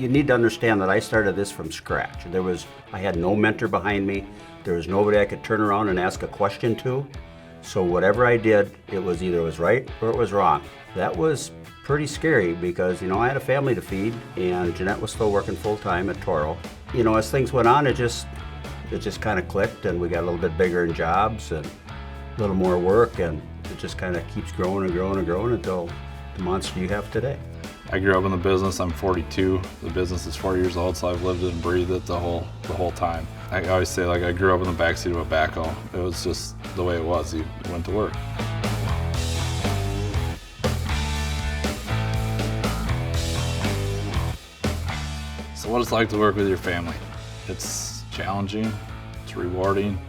You need to understand that I started this from scratch. I had no mentor behind me. There was nobody I could turn around and ask a question to. So whatever I did, it was either right or it was wrong. That was pretty scary because, I had a family to feed, and Jeanette was still working full-time at Toro. As things went on, it just kind of clicked, and we got a little bit bigger in jobs and a little more work, and it just kind of keeps growing and growing and growing until the monster you have today. I grew up in the business. I'm 42. The business is 4 years old, so I've lived it and breathed it the whole time. I always say, I grew up in the backseat of a backhoe. It was just the way it was. You went to work. So what it's like to work with your family. It's challenging, it's rewarding,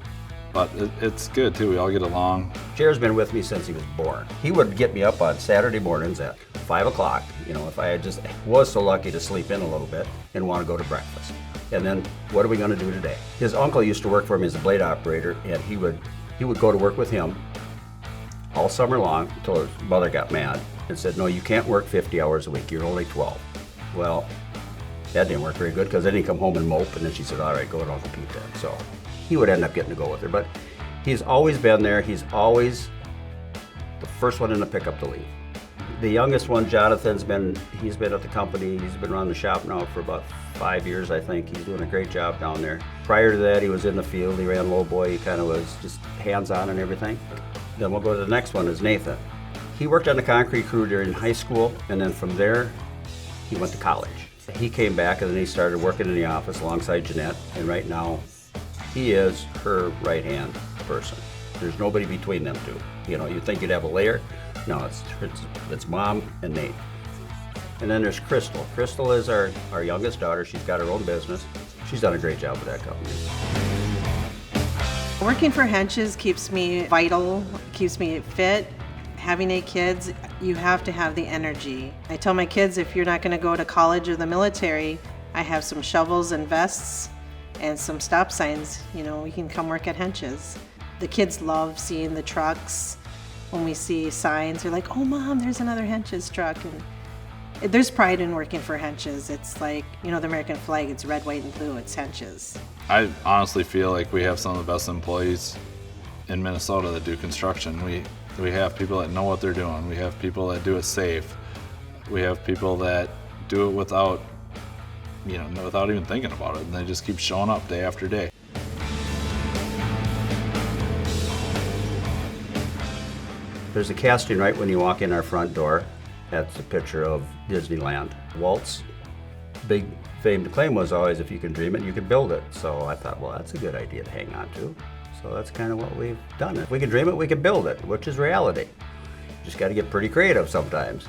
but it's good too. We all get along. Jer's been with me since he was born. He would get me up on Saturday mornings at 5 o'clock, if I was so lucky to sleep in a little bit and want to go to breakfast. And then, what are we going to do today? His uncle used to work for him as a blade operator, and he would go to work with him all summer long until his mother got mad and said, no, you can't work 50 hours a week, you're only 12. Well, that didn't work very good because then he'd come home and mope, and then she said, all right, go to Uncle Pete then. So he would end up getting to go with her, but he's always been there. He's always the first one in the pickup to leave. The youngest one, Jonathan's he's been at the company. He's been running the shop now for about 5 years, I think. He's doing a great job down there. Prior to that, he was in the field. He ran low boy. He kind of was just hands-on and everything. Then we'll go to the next one is Nathan. He worked on the concrete crew during high school, and then from there, he went to college. He came back and then he started working in the office alongside Jeanette, and right now, he is her right-hand person. There's nobody between them two. You'd think you'd have a layer. No, it's Mom and Nate. And then there's Crystal. Crystal is our youngest daughter. She's got her own business. She's done a great job with that company. Working for Hentges keeps me vital, keeps me fit. Having 8 kids, you have to have the energy. I tell my kids, if you're not going to go to college or the military, I have some shovels and vests and some stop signs. We can come work at Hentges. The kids love seeing the trucks. When we see signs, they're like, oh, Mom, there's another Hentges truck. And there's pride in working for Hentges. It's like, the American flag, it's red, white, and blue. It's Hentges. I honestly feel like we have some of the best employees in Minnesota that do construction. We have people that know what they're doing. We have people that do it safe. We have people that do it without even thinking about it, and they just keep showing up day after day. There's a casting right when you walk in our front door. That's a picture of Disneyland. Walt's big fame to claim was always, if you can dream it, you can build it. So I thought, well, that's a good idea to hang on to. So that's kind of what we've done. If we can dream it, we can build it, which is reality. Just got to get pretty creative sometimes.